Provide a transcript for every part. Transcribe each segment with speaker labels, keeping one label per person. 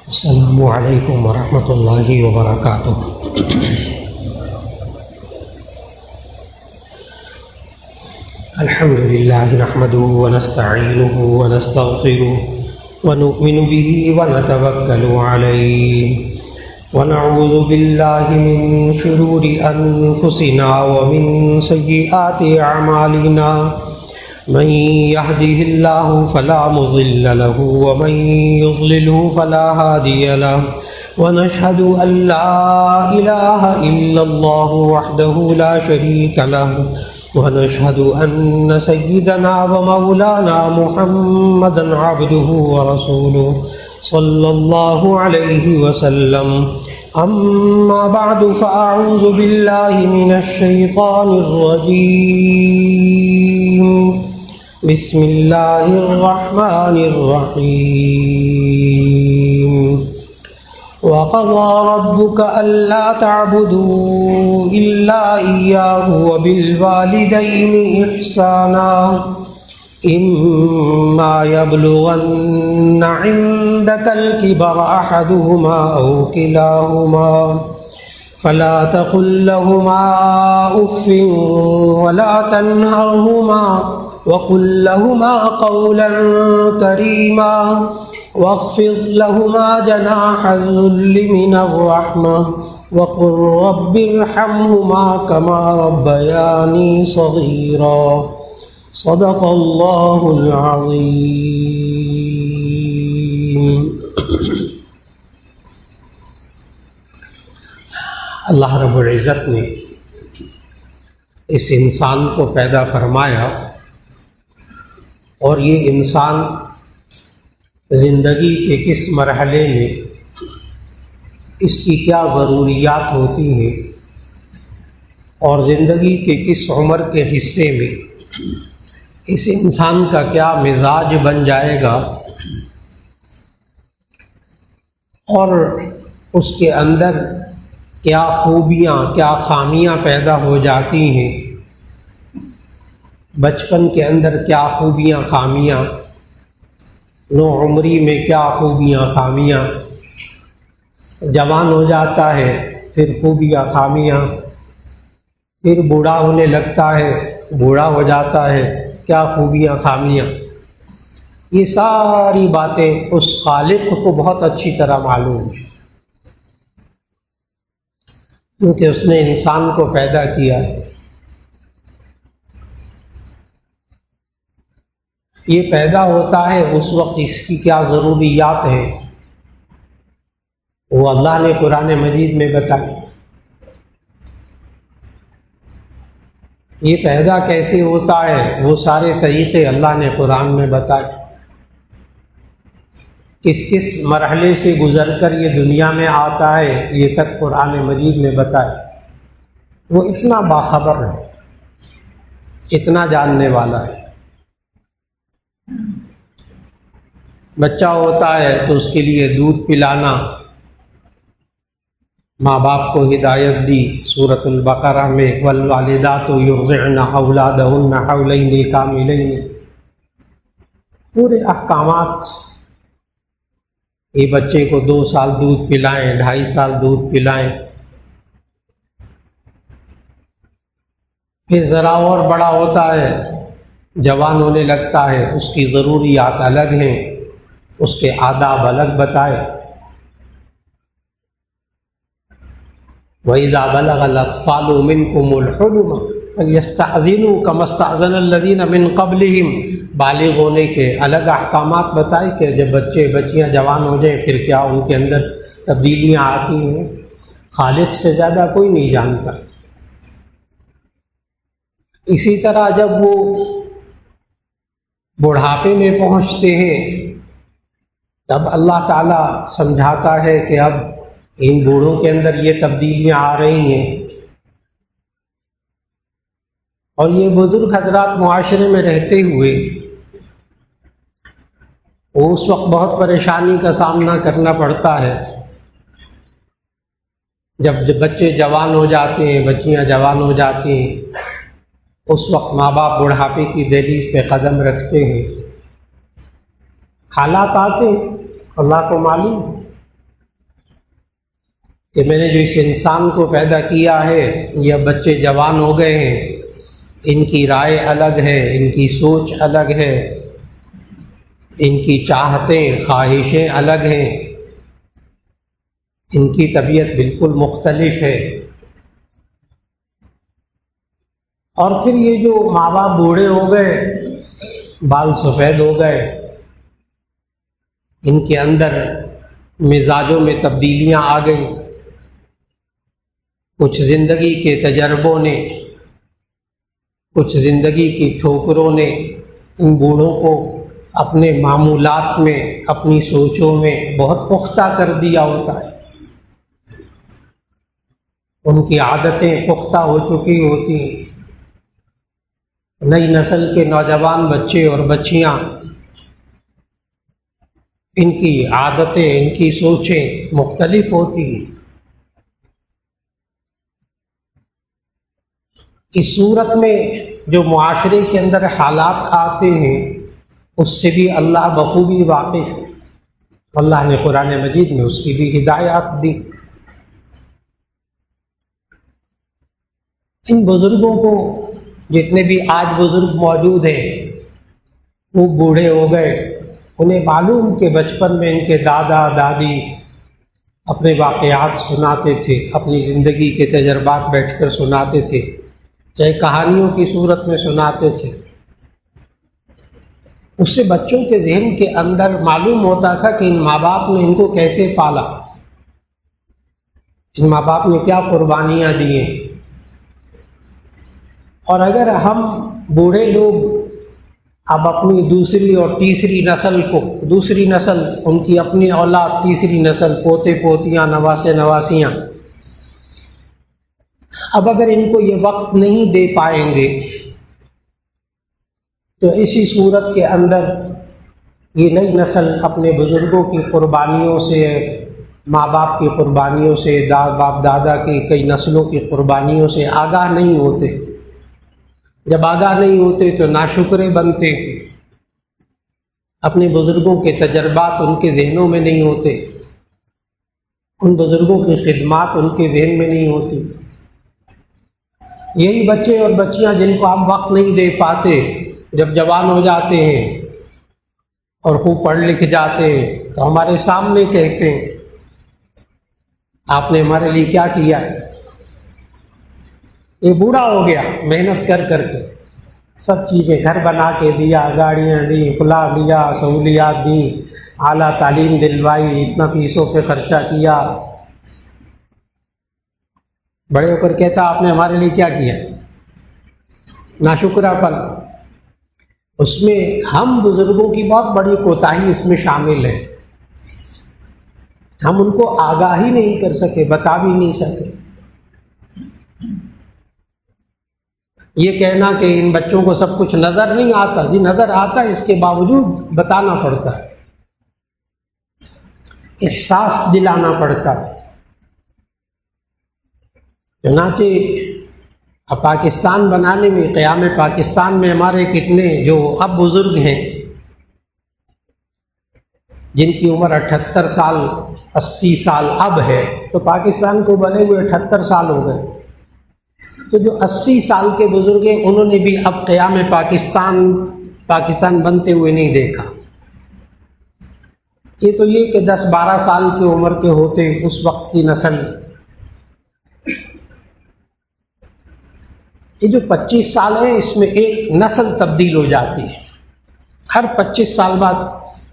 Speaker 1: अस्सलामु अलैकुम वरहमतुल्लाहि वबरकातुहू। अल्हम्दुलिल्लाहि नहमदुहु व नस्तईनुहु व नस्तगफिरुहु व नु'मिनु बिही व नतवक्कलु अलैहि व नऊज़ु बिल्लाहि मिन शुरूरि अनफुसिना व मिन सय्यिआति अमालिना। मन यहदिहिल्लाहु फला मुज़िल्ल लहु व मन युज़्लिल्हु फला हादिय लहु व नशहदु अल्ला इलाहा इल्लल्लाहु वहदहु ला शरीक लहु व नशहदु अन्न सय्यिदना व मौलाना मुहम्मदन अब्दुहु व रसूलुहु सल्लल्लाहु अलैहि वसल्लम। अम्मा बअदु फ़अऊज़ु बिल्लाहि मिनश शैतानिर रजीम। बिस्मिल्लाहिर रहमानिर रहीम। वक़ज़ा रब्बुका अल्ला तअबुदू इल्ला इय्याहु व बिल वालिदैनि इहसाना। इम्मा यब्लुगन्ना इंदकल किबर अहदुहुमा औ किलाहुमा फला तक़ुल लहुमा उफ़्फ़िन वला तन्हरहुमा वक़ुल लहुमा क़ौलन करीमा वख़्फ़िज़ लहुमा जनाहज़्ज़ुल्लि मिनर रहमह वक़ुल रब्बिरहमहुमा कमा रब्बयानी सग़ीरा। सदक़ल्लाहुल अज़ीम। अल्लाह रब्बुल इज़्ज़त ने इस इंसान को पैदा फरमाया और ये इंसान ज़िंदगी के किस मरहले में इसकी क्या ज़रूरियात होती हैं और ज़िंदगी के किस उम्र के हिस्से में इस इंसान का क्या मिजाज बन जाएगा और उसके अंदर क्या खूबियाँ क्या खामियाँ पैदा हो जाती हैं, बचपन के अंदर क्या खूबियाँ खामियाँ, नौउम्री में क्या खूबियाँ खामियाँ, जवान हो जाता है फिर खूबियाँ खामियाँ, फिर बूढ़ा होने लगता है, बूढ़ा हो जाता है, क्या खूबियाँ खामियाँ। ये सारी बातें उस खालिक को बहुत अच्छी तरह मालूम है, क्योंकि उसने इंसान को पैदा किया है। ये पैदा होता है उस वक्त इसकी क्या ज़रूरियात हैं वो अल्लाह ने कुरान मजीद में बताया। ये पैदा कैसे होता है वो सारे तरीक़े अल्लाह ने कुरान में बताए। किस किस मरहले से गुज़र कर ये दुनिया में आता है ये तक कुरान मजीद में बताए। वो इतना बाखबर है, इतना जानने वाला है। बच्चा होता है तो उसके लिए दूध पिलाना, माँ बाप को हिदायत दी सूरतुल बकरा में, वल वालिदातु युर्ज़िअना औलादहुन्ना हौलैनि कामिलैनि, पूरे अहकामात। ये बच्चे को 2 साल दूध पिलाएं, 2.5 साल दूध पिलाएं, फिर ज़रा और बड़ा होता है, जवान होने लगता है, उसकी ज़रूरियात अलग हैं, उसके आदाब अलग बताए। वइज़ा बलगल अत्फ़ालु मिनकुमुल हुलुम फल्यस्तअज़िनु कमस्तअज़नल्लज़ीना मिन क़ब्लिहिम। बालिग़ होने के अलग अहकामात बताए कि जब बच्चे बच्चियां जवान हो जाएं फिर क्या उनके अंदर तब्दीलियां आती हैं, खालिक से ज़्यादा कोई नहीं जानता। इसी तरह जब वो बुढ़ापे में पहुँचते हैं तब अल्लाह ताला समझाता है कि अब इन बूढ़ों के अंदर ये तब्दीलियां आ रही हैं। और ये बुजुर्ग हजरात मुआशरे में रहते हुए वो उस वक्त बहुत परेशानी का सामना करना पड़ता है जब बच्चे जवान हो जाते हैं, बच्चियां जवान हो जाती हैं। उस वक्त माँ बाप बुढ़ापे की दहलीज पे कदम रखते हैं, हालात आते, अल्लाह को मालूम। कि मैंने जो इस इंसान को पैदा किया है, ये बच्चे जवान हो गए हैं, इनकी राय अलग है, इनकी सोच अलग है, इनकी चाहतें ख्वाहिशें अलग हैं, इनकी तबीयत बिल्कुल मुख्तलिफ है। और फिर ये जो माँ बाप बूढ़े हो गए, बाल सफ़ेद हो गए, इनके अंदर मिजाजों में तब्दीलियां आ गई। कुछ ज़िंदगी के तजर्बों ने, कुछ ज़िंदगी की ठोकरों ने इन बूढ़ों को अपने मामूलात में, अपनी सोचों में बहुत पुख्ता कर दिया होता है। उनकी आदतें पुख्ता हो चुकी होती हैं। नई नस्ल के नौजवान बच्चे और बच्चियां, इनकी आदतें, इनकी सोचें मुख्तलिफ होती हैं। इस सूरत में जो मुआशरे के अंदर हालात आते हैं, उससे भी अल्लाह बखूबी वाकिफ़ है। अल्लाह ने कुरान मजीद में उसकी भी हिदायत दी। इन बुज़ुर्गों को, जितने भी आज बुज़ुर्ग मौजूद हैं, वो बूढ़े हो गए, उन्हें मालूम कि बचपन में इनके दादा दादी अपने वाक़यात सुनाते थे, अपनी ज़िंदगी के तजर्बात बैठकर सुनाते थे, चाहे कहानियों की सूरत में सुनाते थे। उससे बच्चों के ज़हन के अंदर मालूम होता था कि इन माँ बाप ने इनको कैसे पाला, इन माँ बाप ने क्या कुर्बानियाँ दी हैं। और अगर हम बूढ़े लोग अब अपनी दूसरी और तीसरी नस्ल को, दूसरी नस्ल उनकी अपनी औलाद, तीसरी नस्ल पोते पोतियाँ, नवासे नवासियाँ, अब अगर इनको ये वक्त नहीं दे पाएंगे तो इसी सूरत के अंदर ये नई नस्ल अपने बुज़ुर्गों की कुर्बानियों से, माँ बाप की कुर्बानियों से, बाप दादा की कई नस्लों की कुर्बानियों से आगाह नहीं होते। जब आगाह नहीं होते तो नाशुक्रे बनते, अपने बुज़ुर्गों के तजर्बात उनके ज़हनों में नहीं होते, उन बुज़ुर्गों की खिदमात उनके ज़हन में नहीं होती। यही बच्चे और बच्चियां जिनको आप वक्त नहीं दे पाते, जब जवान हो जाते हैं और खूब पढ़ लिख जाते हैं तो हमारे सामने कहते हैं, आपने हमारे लिए क्या किया है? ये बूढ़ा हो गया, मेहनत कर करके सब चीज़ें, घर बना के दिया, गाड़ियाँ दी, खुला दिया, सहूलियात दी, आला तालीम दिलवाई, इतना फीसों पे खर्चा किया। बड़े होकर कहता, आपने हमारे लिए क्या किया? नाशुक्रापन। उसमें हम बुजुर्गों की बहुत बड़ी कोताही इसमें शामिल है। हम उनको आगाही नहीं कर सके, बता भी नहीं सके। ये कहना कि इन बच्चों को सब कुछ नजर नहीं आता, जी नजर आता है, इसके बावजूद बताना पड़ता है, एहसास दिलाना पड़ता है। चुनाचे अब पाकिस्तान बनाने में, क़याम पाकिस्तान में हमारे कितने जो अब बुजुर्ग हैं, जिनकी उम्र 78 साल 80 साल अब है, तो पाकिस्तान को बने हुए 78 साल हो गए। तो जो 80 साल के बुजुर्ग हैं, उन्होंने भी अब क़याम पाकिस्तान बनते हुए नहीं देखा। ये तो ये कि 10-12 साल की उम्र के होते उस वक्त की नस्ल, ये जो 25 साल है, इसमें एक नस्ल तब्दील हो जाती है। हर 25 साल बाद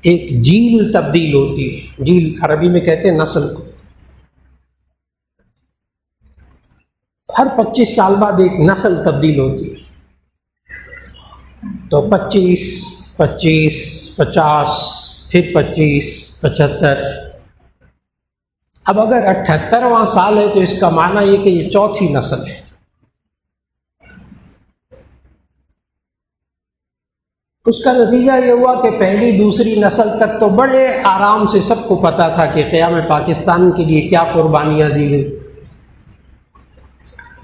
Speaker 1: एक जील तब्दील होती है। जील अरबी में कहते हैं नस्ल को। हर 25 साल बाद एक नस्ल तब्दील होती है। तो 25, 25, 50, फिर 25, 75। अब अगर 78वां साल है तो इसका माना ये कि ये चौथी नस्ल है। उसका नतीजा ये हुआ कि पहली दूसरी नस्ल तक तो बड़े आराम से सबको पता था कि क़याम पाकिस्तान के लिए क्या कुर्बानियाँ दी गई।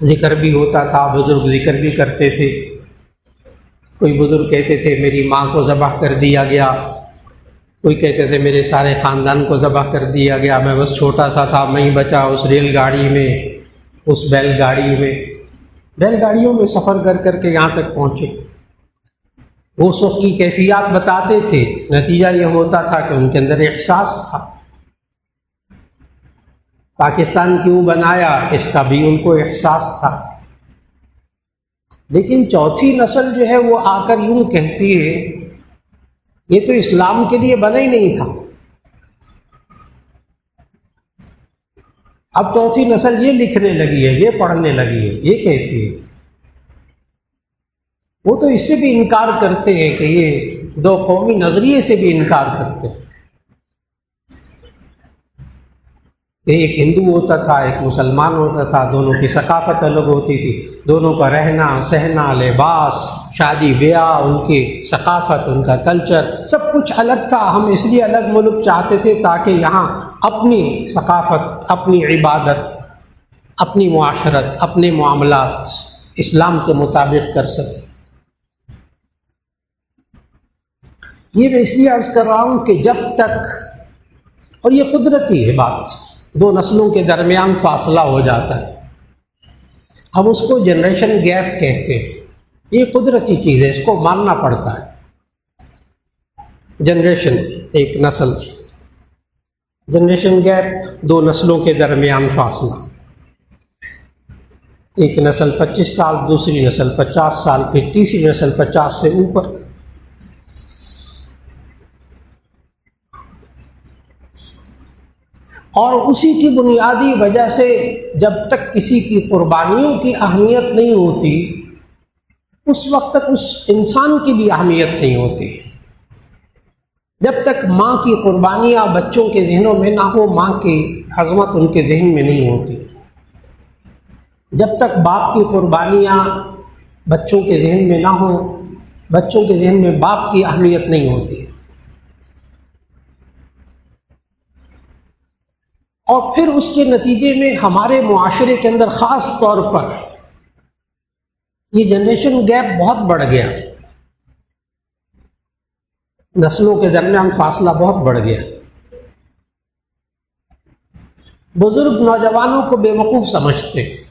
Speaker 1: जिक्र भी होता था, बुजुर्ग जिक्र भी करते थे। कोई बुजुर्ग कहते थे मेरी माँ को ज़बह कर दिया गया, कोई कहते थे मेरे सारे ख़ानदान को ज़बह कर दिया गया, मैं बस छोटा सा था, मैं ही बचा उस रेलगाड़ी में, उस बैलगाड़ियों में सफ़र कर करके यहाँ तक पहुँचे। वो उस वक्त की कैफियत बताते थे, नतीजा ये होता था कि उनके अंदर एहसास था। पाकिस्तान क्यों बनाया इसका भी उनको एहसास था। लेकिन चौथी नस्ल जो है वो आकर यूं कहती है ये तो इस्लाम के लिए बना ही नहीं था। अब चौथी नस्ल ये लिखने लगी है, ये पढ़ने लगी है, ये कहती है। वो तो इससे भी इनकार करते हैं कि ये दो कौमी नजरिए से भी इनकार करते हैं। एक हिंदू होता था, एक मुसलमान होता था, दोनों की सकाफत अलग होती थी, दोनों का रहना सहना, लिबास, शादी ब्याह, उनकी सकाफत, उनका कल्चर सब कुछ अलग था। हम इसलिए अलग मुल्क चाहते थे ताकि यहाँ अपनी सकाफत, अपनी इबादत, अपनी मुआशरत, अपने मामलात इस्लाम के मुताबिक कर सकें। ये मैं इसलिए अर्ज कर रहा हूँ कि जब तक, और ये कुदरती है बात, दो नस्लों के दरमियान फासला हो जाता है, हम उसको जनरेशन गैप कहते हैं। ये कुदरती चीज़ है, इसको मानना पड़ता है। जनरेशन, एक नस्ल, जनरेशन गैप, दो नस्लों के दरमियान फासला। एक नस्ल 25 साल, दूसरी नस्ल 50 साल, फिर तीसरी नस्ल 50 से ऊपर। और उसी की बुनियादी वजह से जब तक किसी की कुर्बानियों की अहमियत नहीं होती, उस वक्त तक उस इंसान की भी अहमियत नहीं होती। जब तक माँ की कुर्बानियाँ बच्चों के जहनों में ना हो, माँ की अज़मत उनके जहन में नहीं होती। जब तक बाप की कुर्बानियाँ बच्चों के जहन में ना हो, बच्चों के जहन में बाप की अहमियत नहीं होती। और फिर उसके नतीजे में हमारे मुआशरे के अंदर ख़ास तौर पर ये जनरेशन गैप बहुत बढ़ गया, नस्लों के दरमियान फासला बहुत बढ़ गया। बुजुर्ग नौजवानों को बेवकूफ़ समझते,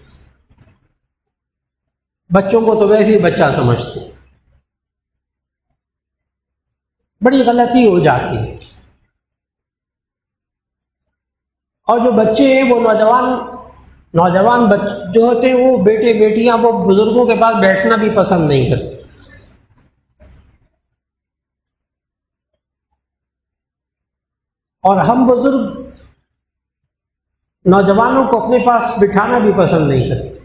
Speaker 1: बच्चों को तो वैसे ही बच्चा समझते। बड़ी गलती हो जाती है। और जो बच्चे हैं वो नौजवान जो होते हैं, वो बेटे बेटियां, वो बुजुर्गों के पास बैठना भी पसंद नहीं करते। और हम बुजुर्ग नौजवानों को अपने पास बिठाना भी पसंद नहीं करते।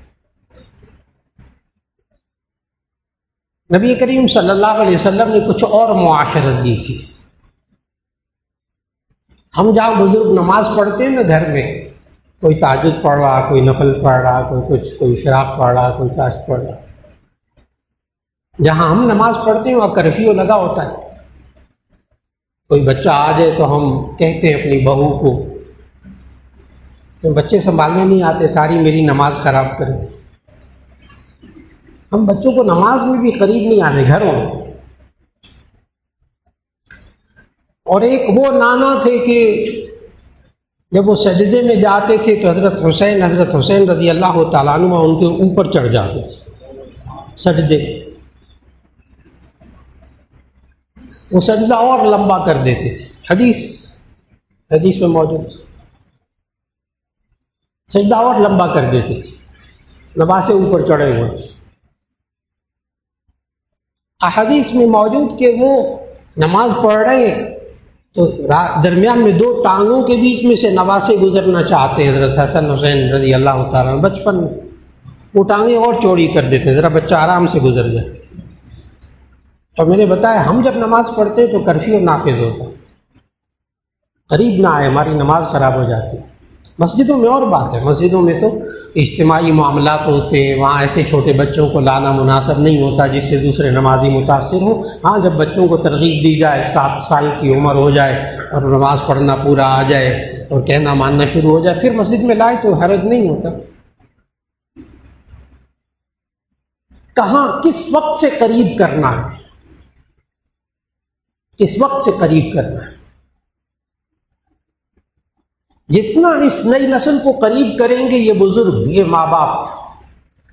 Speaker 1: नबी करीम सल्लल्लाहु अलैहि वसल्लम ने कुछ और मुआशरत दी थी। हम जहाँ बुजुर्ग नमाज पढ़ते हैं ना घर में, कोई ताजुद पढ़ रहा, कोई नफल पढ़ रहा, कोई शराब पढ़ रहा, कोई चाश्त पढ़ रहा, जहाँ हम नमाज पढ़ते हैं वहाँ कर्फ्यू लगा होता है। कोई बच्चा आ जाए तो हम कहते हैं अपनी बहू को, तो बच्चे संभालने नहीं आते, सारी मेरी नमाज खराब कर दी। हम बच्चों को नमाज में भी करीब नहीं आने, घरों में। और एक वो नाना थे कि जब वो सजदे में जाते थे तो हज़रत हुसैन रज़ी अल्लाह ताला अन्हु उनके ऊपर चढ़ जाते थे सजदे। वो सजदा और लंबा कर देते थे, हदीस में मौजूद, सजदा और लंबा कर देते थे, नमाज से ऊपर चढ़े हुए। अहदीस में मौजूद कि वो नमाज पढ़ रहे तो दरमियान में दो टांगों के बीच में से नवासे गुजरना चाहते हैं हज़रत हसन हुसैन रज़ी अल्लाह ताला। बचपन में वो टांगें और चौड़ी कर देते हैं, ज़रा बच्चा आराम से गुजर जाए। तो मैंने बताया हम जब नमाज पढ़ते तो कर्फ्यू नाफिज होता, करीब ना आए, हमारी नमाज ख़राब हो जाती। मस्जिदों में और बात है, मस्जिदों में तो इज्तिमाई मामलात होते हैं, वहाँ ऐसे छोटे बच्चों को लाना मुनासिब नहीं होता जिससे दूसरे नमाजी मुतासिर हो। हाँ, जब बच्चों को तरगीब दी जाए, 7 साल की उम्र हो जाए और नमाज पढ़ना पूरा आ जाए और कहना मानना शुरू हो जाए, फिर मस्जिद में लाए तो हरज नहीं होता। कहाँ किस वक्त से करीब करना है, किस वक्त से करीब करना है। जितना इस नई नस्ल को करीब करेंगे ये बुजुर्ग, ये माँ बाप,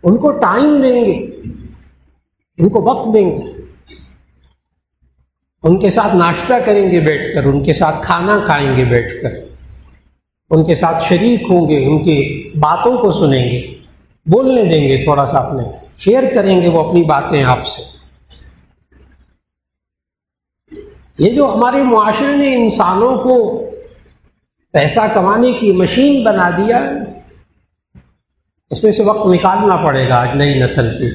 Speaker 1: उनको टाइम देंगे, उनको वक्त देंगे, उनके साथ नाश्ता करेंगे बैठकर, उनके साथ खाना खाएंगे बैठकर, उनके साथ शरीक होंगे, उनकी बातों को सुनेंगे, बोलने देंगे, थोड़ा सा अपने शेयर करेंगे वो अपनी बातें आपसे। ये जो हमारे मुआशरे ने इंसानों को पैसा कमाने की मशीन बना दिया, इसमें से वक्त निकालना पड़ेगा आज नई नस्ल की,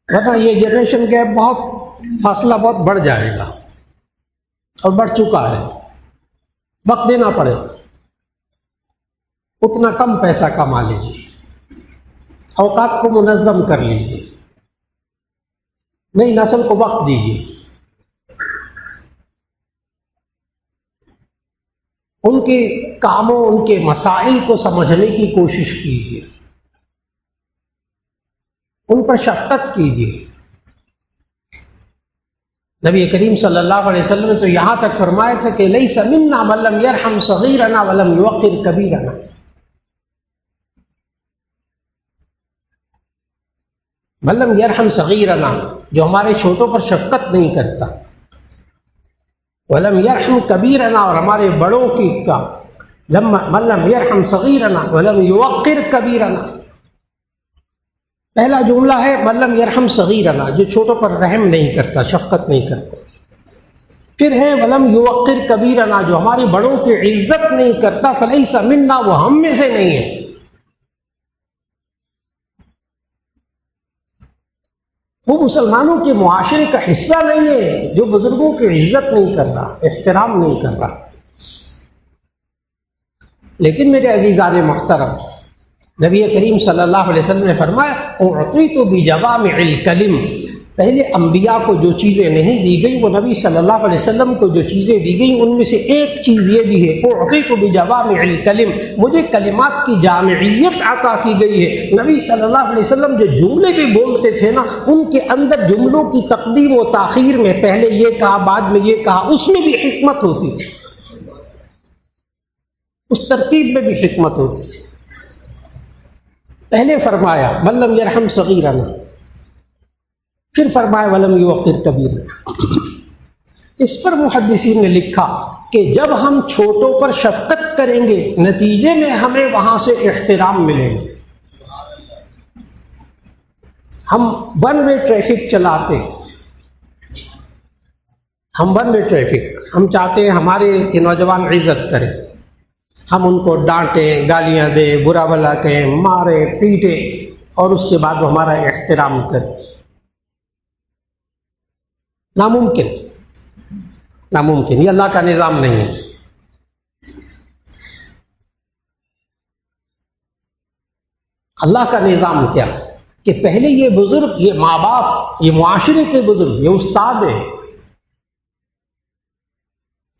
Speaker 1: वरना ये जनरेशन गैप बहुत, फासला बहुत बढ़ जाएगा और बढ़ चुका है। वक्त देना पड़ेगा, उतना कम पैसा कमा लीजिए, औकात को मुनज़्ज़म कर लीजिए, नई नस्ल को वक्त दीजिए, उनके कामों, उनके मसाइल को समझने की कोशिश कीजिए, उन पर शफ़क़त कीजिए। नबी करीम सल्लल्लाहु अलैहि वसल्लम ने तो यहाँ तक फरमाया था कि लैसा मिन्ना मन लम यरहम सगीरना वलम युक़िर कबीरना। मन लम यरहम सगीरना, जो हमारे छोटों पर शफ़क़त नहीं करता, वलम यरहम कबीरना, और हमारे बड़ों की का मन लम यरहम सगीरना वलम युक़िर कबीरना। पहला जुमला है मल्लम यरहम सगीरना, जो छोटों पर रहम नहीं करता, शफ़क़त नहीं करता। फिर है वलम युक़िर कबीरना, जो हमारे बड़ों की इज्जत नहीं करता, फलैसा मिन्ना, वो हम में से नहीं है। वो मुसलमानों के मुआशरे का हिस्सा नहीं है जो बुजुर्गों की इज्जत नहीं कर रहा, एहतराम नहीं कर रहा। लेकिन मेरे अज़ीज़ान मोहतरम, नबी करीम सल्लल्लाहु अलैहि वसल्लम ने फरमाया उअतीतु बिजवामिइल कलिम, पहले अंबिया को जो चीज़ें नहीं दी गई, वो नबी सल्लल्लाहु अलैहि वसल्लम को जो चीज़ें दी गई, उनमें से एक चीज़ ये भी है उअतीतु बिजवामिइल कलिम, मुझे कलिमात की जामियत अता की गई है। नबी सल्लल्लाहु अलैहि वसल्लम जो जुमले भी बोलते थे ना, उनके अंदर जुमलों की तक़दीम व ताख़ीर में, पहले ये कहा बाद में ये कहा, उसमें भी हिकमत होती थी, उस तरतीब में भी हिकमत होती थी। पहले फरमाया वल्लम यरहम सगीरना, फिर फरमाया वलम युक़िर कबीरना। इस पर मुहद्दिसीन ने लिखा कि जब हम छोटों पर शफ़क़त करेंगे, नतीजे में हमें वहां से एहतराम मिलेगा। हम वन वे ट्रैफिक चलाते, हम वन वे ट्रैफिक, हम चाहते हैं हमारे ये नौजवान इज्जत करें, हम उनको डांटें, गालियां दें, बुरा भला कहें, मारे पीटे, और उसके बाद वो हमारा एहतराम करें। नामुमकिन, नामुमकिन, ये अल्लाह का निज़ाम नहीं है। अल्लाह का निज़ाम क्या कि पहले ये बुजुर्ग, ये माँ बाप, ये मुआशरे के बुजुर्ग, ये उस्ताद हैं,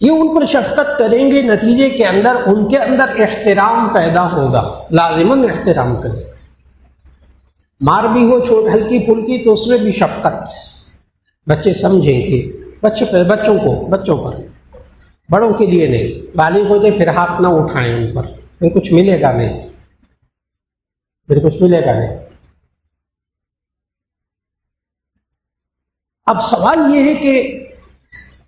Speaker 1: ये उन पर शफ़क़त करेंगे, नतीजे के अंदर उनके अंदर एहतराम पैदा होगा, लाजिमन एहतराम करेंगे। मार भी हो छोट हल्की फुल्की तो उसमें भी शफ़क़त, बच्चे समझेंगे, बच्चों पर, बड़ों के लिए नहीं। बालिग हो जाए फिर हाथ ना उठाएं उन पर, फिर कुछ मिलेगा नहीं, फिर कुछ मिलेगा नहीं। अब सवाल ये है कि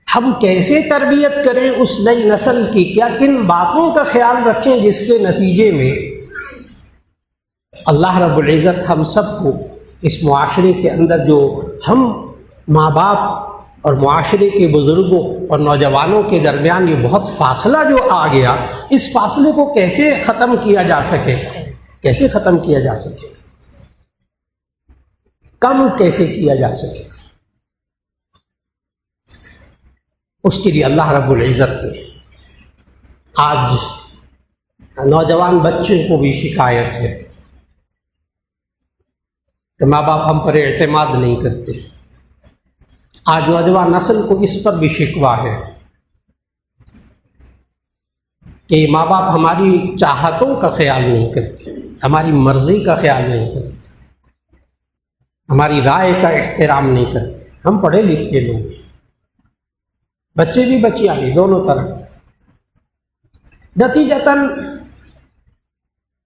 Speaker 1: हम कैसे तरबियत करें उस नई नस्ल की, क्या किन बातों का ख्याल रखें जिसके नतीजे में अल्लाह रब्बुल इज़्ज़त हम सबको इस मुआशरे के अंदर, जो हम माँ बाप और मुआशरे के बुजुर्गों और नौजवानों के दरमियान ये बहुत फासला जो आ गया, इस फासले को कैसे ख़त्म किया जा सके, कैसे ख़त्म किया जा सके, कम कैसे किया जा सके, उसके लिए अल्लाह रब्बुल इज़्ज़त ने आज नौजवान बच्चों को भी शिकायत है कि माँ बाप हम पर एतमाद नहीं करते। आज नौजवान नस्ल को इस पर भी शिकवा है कि माँ बाप हमारी चाहतों का ख्याल नहीं करते, हमारी मर्जी का ख्याल नहीं करते, हमारी राय का एहतराम नहीं करते। हम पढ़े लिखे लोग, बच्चे भी बच्चियां भी, दोनों तरफ, नतीजतन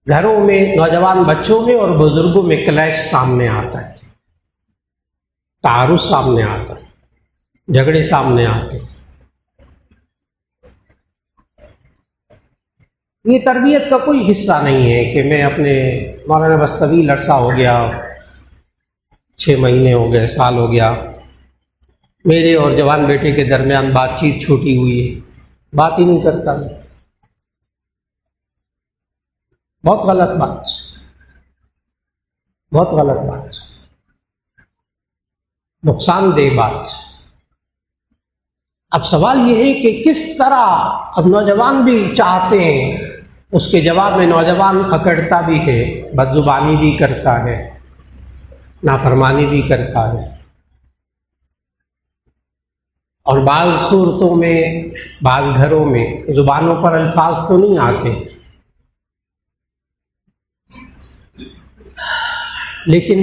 Speaker 1: घरों में, नौजवान बच्चों में और बुजुर्गों में क्लैश सामने आता है, तारुफ सामने आता है, झगड़े सामने आते हैं। ये तरबियत का कोई हिस्सा नहीं है कि मैं अपने मौलाना बस तवील अरसा हो गया, 6 महीने हो गए, साल हो गया, मेरे और जवान बेटे के दरमियान बातचीत छूटी हुई है, बात ही नहीं करता मैं। बहुत गलत बात, बहुत गलत बात, नुकसानदेह बात। अब सवाल यह है कि किस तरह, अब नौजवान भी चाहते हैं, उसके जवाब में नौजवान अकड़ता भी है, बदजुबानी भी करता है, नाफरमानी भी करता है, और बाज़ सूरतों में, बाज़ घरों में जुबानों पर अल्फाज तो नहीं आते, लेकिन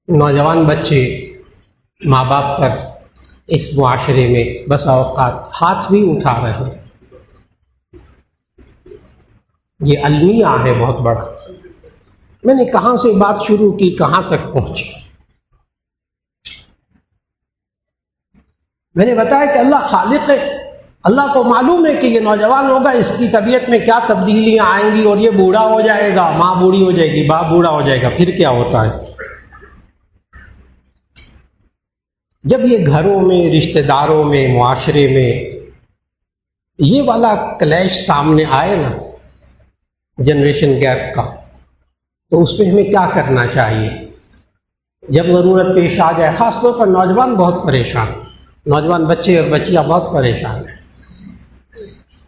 Speaker 1: नौजवान बच्चे माँ बाप पर इस मुआशरे में बस औकात हाथ भी उठा रहे हैं। ये अलमिया है बहुत बड़ा। मैंने कहाँ से बात शुरू की, कहाँ तक पहुंची। मैंने बताया कि अल्लाह खालिक है, अल्लाह को मालूम है कि ये नौजवान होगा, इसकी तबीयत में क्या तब्दीलियां आएंगी, और ये बूढ़ा हो जाएगा, माँ बूढ़ी हो जाएगी, बाप बूढ़ा हो जाएगा, फिर क्या होता है। जब ये घरों में, रिश्तेदारों में, मुआशरे में ये वाला क्लैश सामने आए ना, जनरेशन गैप का, तो उसमें हमें क्या करना चाहिए। जब ज़रूरत पेश आ जाए, ख़ासतौर पर नौजवान बहुत परेशान, नौजवान बच्चे और बच्चियाँ बहुत परेशान हैं,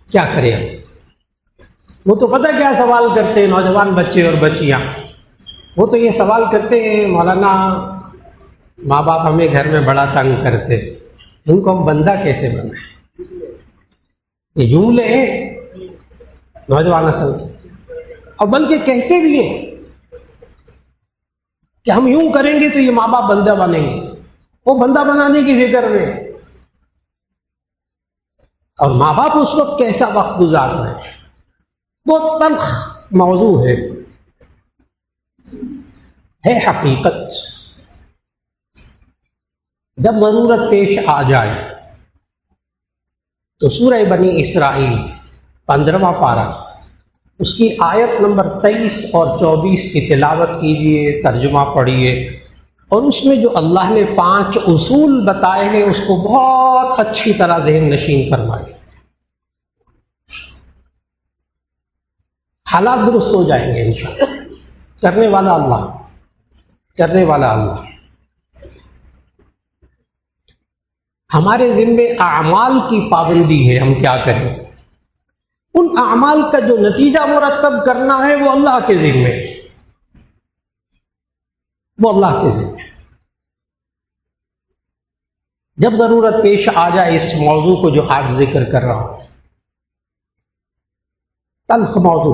Speaker 1: क्या करें हम। वो तो पता क्या सवाल करते हैं नौजवान बच्चे और बच्चियाँ, वो तो ये सवाल करते हैं, मौलाना माँ बाप हमें घर में बड़ा तंग करते, इनको हम बंदा कैसे बनाएं। ये जुमले हैं नौजवान असल, और बल्कि कहते भी हैं कि हम यूं करेंगे तो ये माँ बाप बंदा बनेंगे, वो बंदा बनाने की फिक्र में, और माँ बाप उस वक्त कैसा वक्त गुजार रहे हैं। बहुत तल्ख मौजू है हकीकत। जब जरूरत पेश आ जाए तो सूरह बनी इसराइल 15वां पारा, उसकी आयत नंबर 23 और 24 की तिलावत कीजिए, तर्जुमा पढ़िए, और उसमें जो अल्लाह ने 5 उसूल बताए हैं उसको बहुत अच्छी तरह ज़हन नशीन फरमाए। हालात दुरुस्त हो जाएंगे इंशाअल्लाह। करने वाला अल्लाह, करने वाला अल्लाह। हमारे ज़िम्मे आमाल की पाबंदी है, हम क्या करें। उन आमाल का जो नतीजा मुरत्तब करना है वो अल्लाह के ज़िम्मे, वो अल्लाह के ज़िम्मे। जब ज़रूरत पेश आ जाए इस मौजू को जो आज जिक्र कर रहा हूं, तल्ख मौजू,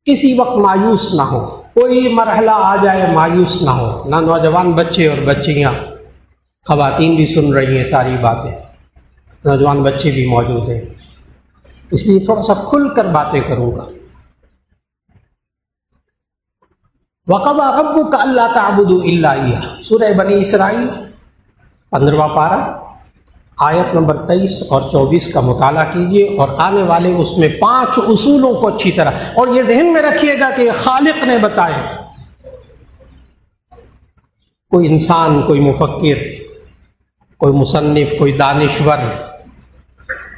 Speaker 1: किसी वक्त मायूस ना हो, कोई मरहला आ जाए मायूस ना हो, ना नौजवान बच्चे और बच्चियां, खवातीन भी सुन रही हैं सारी बातें, नौजवान बच्चे भी मौजूद हैं, इसलिए थोड़ा सा खुलकर बातें करूंगा। वक़ज़ा रब्बुका अल्ला ताबुदू इल्ला इय्याह, सूरह बनी इसराइल 15वां पारा, आयत नंबर 23 और 24 का मुताला कीजिए, और आने वाले उसमें 5 उसूलों को अच्छी तरह, और ये ज़हन में रखिएगा कि खालिक ने बताए। कोई इंसान, कोई मुफक्किर, कोई मुसन्निफ, कोई दानिश्वर,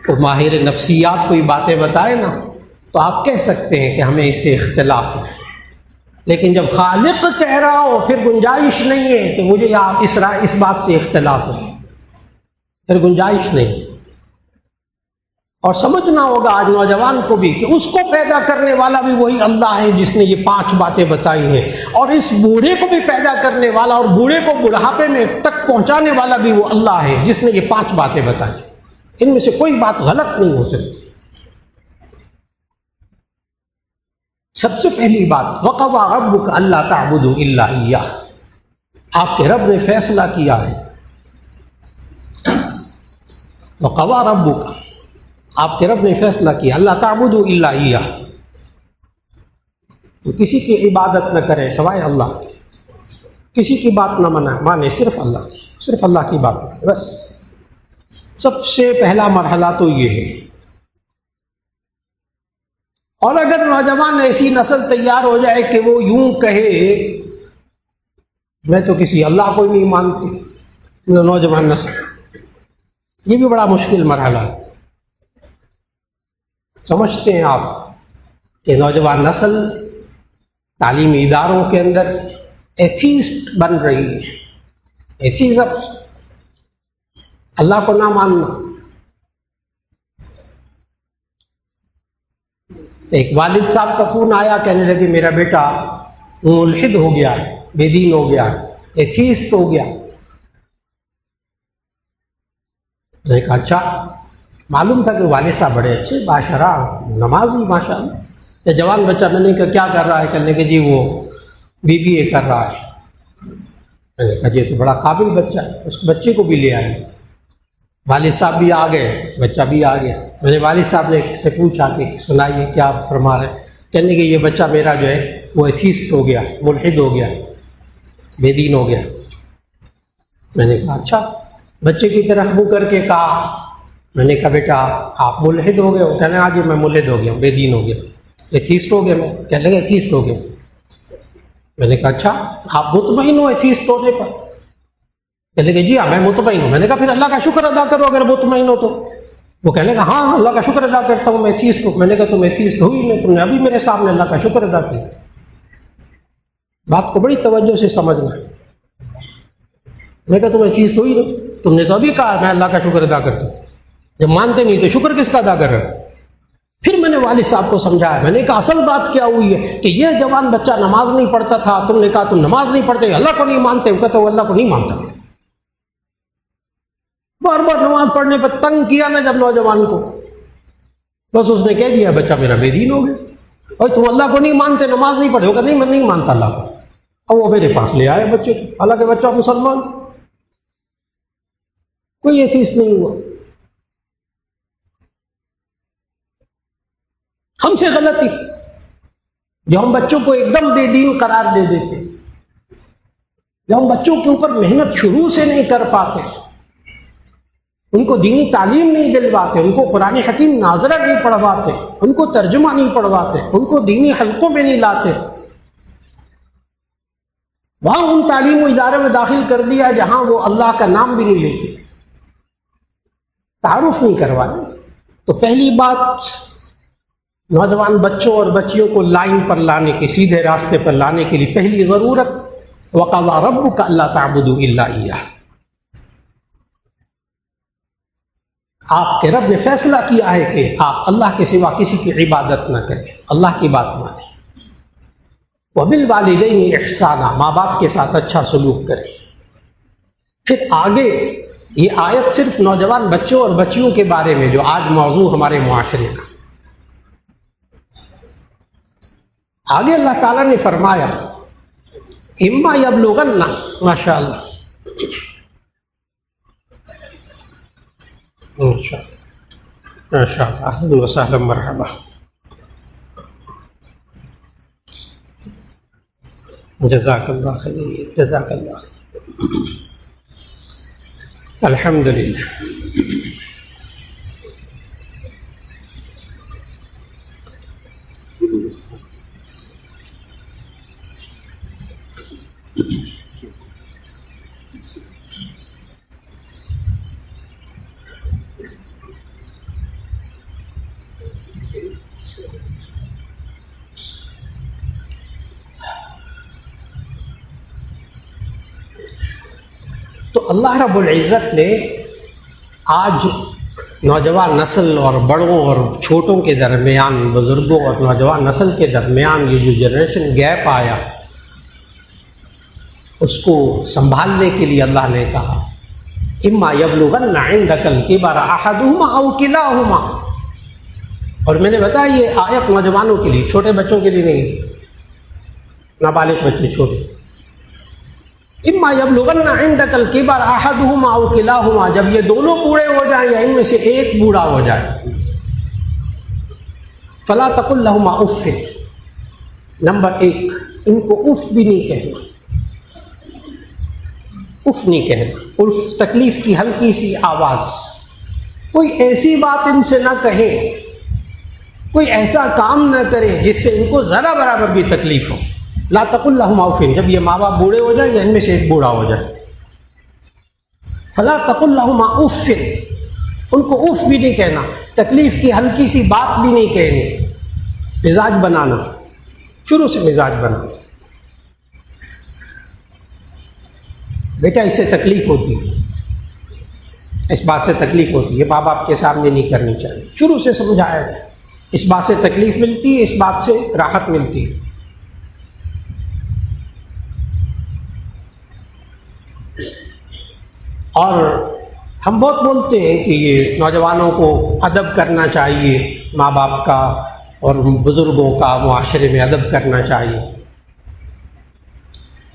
Speaker 1: कोई माहिर नफ्सियात कोई बातें बताए ना, तो आप कह सकते हैं कि हमें इससे इख्तिलाफ है, लेकिन जब खालिक कह रहा हो फिर गुंजाइश नहीं है कि मुझे आप इस बात से इख्तिलाफ हो, फिर गुंजाइश नहीं। और समझना होगा आज नौजवान को भी कि उसको पैदा करने वाला भी वही अल्लाह है जिसने ये 5 बातें बताई हैं, और इस बूढ़े को भी पैदा करने वाला और बूढ़े को बुढ़ापे में तक पहुंचाने वाला भी वो अल्लाह है जिसने ये 5 बातें बताई। इनमें से कोई बात गलत नहीं हो सकती। सबसे पहली बात, वक़ज़ा रब्बुका अल्ला ताबुदू इल्ला इय्याह, आपके रब ने फैसला किया है। वक़ज़ा रब्बुका, आपके रब ने फैसला किया अल्लाह ताबुदू इल्ला इय्याह, तो किसी की इबादत न करे सवाए अल्लाह, किसी की बात न माने, सिर्फ अल्लाह की बात माने बस। सबसे पहला मरहला तो ये है। और अगर नौजवान ऐसी नस्ल तैयार हो जाए कि वो यूं कहे मैं तो किसी अल्लाह को ही नहीं मानती, नौजवान नस्ल, ये भी बड़ा मुश्किल मरहला है। समझते हैं आप कि नौजवान नस्ल तालीमी इदारों के अंदर एथीस्ट बन रही है। एथीज़म, अल्लाह को ना मानना। एक वालिद साहब का फोन आया, कहने लगे मेरा बेटा मुल्हिद हो गया है, बेदीन हो गया है, एथीस्ट हो गया। मैंने कहा अच्छा, मालूम था कि वालिद साहब बड़े अच्छे बाशरा नमाजी माशाअल्लाह। जवान बच्चा, मैंने कहा क्या कर रहा है? कहने के जी वो BBA कर रहा है। मैंने कहा जी तो बड़ा काबिल बच्चा है, उस बच्चे को भी ले आए। वालिद साहब भी आ गए, बच्चा भी आ गया। मैंने वालिद साहब ने से पूछा कि सुनाइए क्या फरमा रहे? कहने के ये बच्चा मेरा जो है वो एथीस्ट हो गया, मुल्हिद हो गया, बेदीन हो गया। मैंने कहा अच्छा। बच्चे की तरफ मुँह करके कहा, मैंने कहा बेटा आप मुल्हिद हो गए हो? कहने आज मैं मुल्हिद हो गया, बेदीन हो गया, एथीस्ट हो गया। मैं कहने लगे एथीस्ट हो गया। मैंने कहा अच्छा, आप मुतमईन हो एथीस्ट होने पर? कहने लगे जी हाँ मैं मुतमईन हूँ। मैंने कहा फिर अल्लाह का शुक्र अदा करो अगर मुतमईन हो तो। वो कहने लगा हाँ अल्लाह का शुक्र अदा करता हूँ, मैं एथीस्ट हूँ। मैंने कहा तुम एथीस्ट हुई नहीं, तुमने अभी मेरे सामने अल्लाह का शुक्र अदा किया। बात को बड़ी तवज्जो से समझना। मैं कहा तुम एथीस्ट हुई नहीं, तुमने तो अभी कहा मैं अल्लाह का शुक्र अदा करता हूँ। जब मानते नहीं तो शुक्र किसका अदा कर रहे हो? फिर मैंने वालिद साहब को समझाया। मैंने कहा असल बात क्या हुई है कि ये जवान बच्चा नमाज नहीं पढ़ता था, तुमने कहा तुम नमाज नहीं पढ़ते, अल्लाह को नहीं मानते। वो कहते वो अल्लाह को नहीं मानता। बार बार नमाज पढ़ने पर तंग किया ना जब नौजवान को, बस उसने कह दिया बच्चा मेरा बेदीन हो गया। और तुम अल्लाह को नहीं मानते, नमाज नहीं पढ़े? वो कहते नहीं मैं नहीं मानता अल्लाह को। और वो मेरे पास ले आए बच्चे को, हालांकि बच्चा मुसलमान, कोई एथीस्ट नहीं हुआ। हमसे गलती जो हम बच्चों को एकदम बेदीन करार दे देते, जो हम बच्चों के ऊपर मेहनत शुरू से नहीं कर पाते, उनको दीनी तालीम नहीं दिलवाते, उनको कुरान हकीम नाजरा नहीं पढ़वाते, उनको तर्जुमा नहीं पढ़वाते, उनको दीनी हल्कों में नहीं लाते, वहां उन तालीम इदारे में दाखिल कर दिया जहां वो अल्लाह का नाम भी नहीं लेते, तारुफ नहीं करवाते। तो पहली बात, नौजवान बच्चों और बच्चियों को लाइन पर लाने के, सीधे रास्ते पर लाने के लिए पहली जरूरत वक़ज़ा रब्बुका अल्ला ताबुदू इल्ला इय्याह। आपके रब ने फैसला किया है कि आप अल्लाह के सिवा किसी की इबादत न करें, अल्लाह की बात माने। वबिल वालिदैनि इहसाना, माँ बाप के साथ अच्छा सलूक करें। फिर आगे ये आयत सिर्फ नौजवान बच्चों और बच्चियों के बारे में जो आज मौजू हमारे मुआशरे का, आगे अल्लाह ताला ने फरमाया इम्मा यबलुगन्ना, माशाअल्लाह माशाअल्लाह, अहलन व सहलन मरहबा। जज़ाकल्लाह खैर, जज़ाकल्लाह। अल्हम्दुलिल्लाह। तो अल्लाह रब्बुल इज़्ज़त ने आज नौजवान नस्ल और बड़ों और छोटों के दरमियान, बुज़ुर्गों और नौजवान नस्ल के दरमियान ये जो जनरेशन गैप आया, उसको संभालने के लिए अल्लाह ने कहा इम्मा यबलुगन्ना इंदकल किबरा अहदुहुमा औ किलाहुमा। और मैंने बताया ये आयत नौजवानों के लिए, छोटे बच्चों के लिए नहीं, नाबालिग बच्चे छोटे। इम्मा यबलुगन्ना इंदकल किबर अहदुहुमा औ किलाहुमा, जब ये दोनों बूढ़े हो जाए या इनमें से एक बूढ़ा हो जाए, फला तकुल लहुमा उफ़्फ़िन, नंबर 1, इनको उफ भी नहीं कहना, उफ नहीं कहना। उफ तकलीफ की हल्की सी आवाज, कोई ऐसी बात इनसे ना कहे, कोई ऐसा काम ना करे जिससे इनको जरा बराबर भी तकलीफ हो। ला तकुल लहुमा उफ़्फ़िन, जब ये माँ बाप बूढ़े हो जाए या इनमें से एक बूढ़ा हो जाए, फला तकुल लहुमा उफ़्फ़िन, उनको उफ भी नहीं कहना, तकलीफ की हल्की सी बात भी नहीं कहनी। मिजाज बनाना, शुरू से मिजाज बनाना, बेटा इससे तकलीफ होती है, इस बात से तकलीफ होती है, माँ बाप के सामने नहीं करनी चाहिए। शुरू से समझाया जाए, इस बात से तकलीफ मिलती है, इस बात से राहत मिलती है। और हम बहुत बोलते हैं कि ये नौजवानों को अदब करना चाहिए, माँ बाप का और बुज़ुर्गों का मुआशरे में अदब करना चाहिए।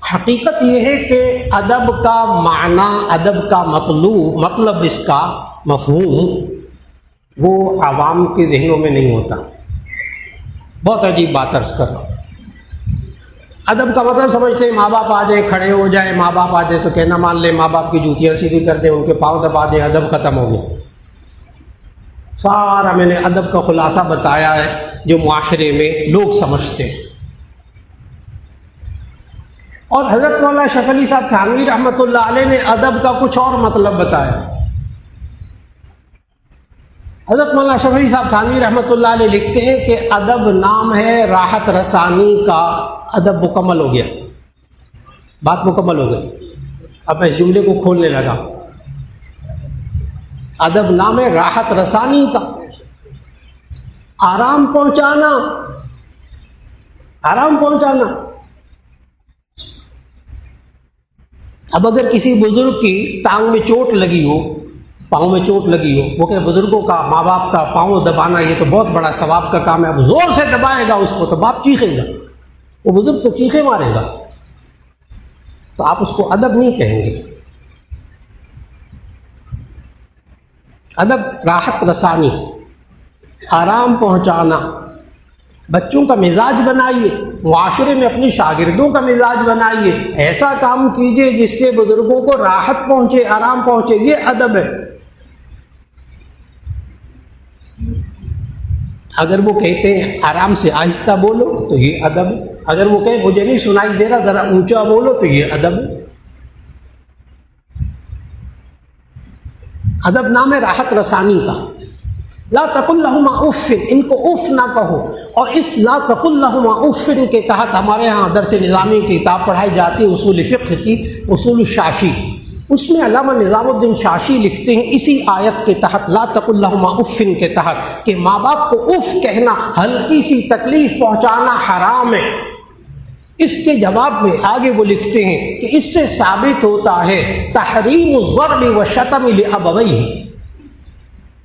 Speaker 1: हकीकत ये है कि अदब का माना, अदब का मतलब इसका मफ़हूम वो आवाम के ज़हनों में नहीं होता। बहुत अजीब बात अर्ज़ कर रहा हूँ। अदब का मतलब समझते हैं माँ बाप आ जाए, खड़े हो जाए, माँ बाप आ जाए तो कहना मान ले, माँ बाप की जूतियाँ सीधी कर दें, उनके पाँव दबा दें, अदब ख़त्म हो गया। सारा मैंने अदब का खुलासा बताया है जो मुआशरे में लोग समझते हैं। और हज़रत मौलाना शफ़ी अली साहब थानवी रहमतुल्लाह अलैह ने अदब का कुछ और मतलब बताया। हज़रत मौलाना शफ़ी अली साहब थानवी रहमतुल्लाह अलैह लिखते हैं कि अदब नाम है राहत रसानी का, अदब मुकम्मल हो गया, बात मुकम्मल हो गई। अब मैं इस जुमले को खोलने लगा। अदब नाम है राहत रसानी का, आराम पहुंचाना, आराम पहुंचाना। अब अगर किसी बुजुर्ग की टांग में चोट लगी हो, पाँव में चोट लगी हो, वो क्या बुजुर्गों का, माँ बाप का पाँव दबाना ये तो बहुत बड़ा सवाब का काम है। अब जोर से दबाएगा उसको तो बाप चीखेगा, वो बुजुर्ग तो चीखे मारेगा, तो आप उसको अदब नहीं कहेंगे। अदब राहत रसानी, आराम पहुंचाना। बच्चों का मिजाज बनाइए, मुआशरे में अपने शागिर्दों का मिजाज बनाइए, ऐसा काम कीजिए जिससे बुजुर्गों को राहत पहुंचे, आराम पहुंचे, ये अदब है। अगर वो कहते हैं आराम से आहिस्ता बोलो तो ये अदब है। अगर वो कहे मुझे नहीं सुनाई दे रहा, जरा ऊंचा बोलो, तो ये अदब है। अदब नाम है राहत रसानी का। ला तकुल लहुमा उफ़्फ़िन, इनको उफ़ ना कहो। और इस ला तकुल लहुमा उफ़्फ़िन के तहत हमारे यहाँ दरस निज़ामी की किताब पढ़ाई जाती है, उसूल फ़िक़्ह की, उसूल शाशी। उसमें अल्लामा निज़ामुद्दीन शाशी लिखते हैं इसी आयत के तहत, ला तकुल लहुमा उफ़्फ़िन के तहत, कि माँ बाप को उफ़ कहना, हल्की सी तकलीफ पहुँचाना हराम है। इसके जवाब में आगे वो लिखते हैं कि इससे साबित होता है तहरीम ज़र्ब व शतम लिअबवैहि।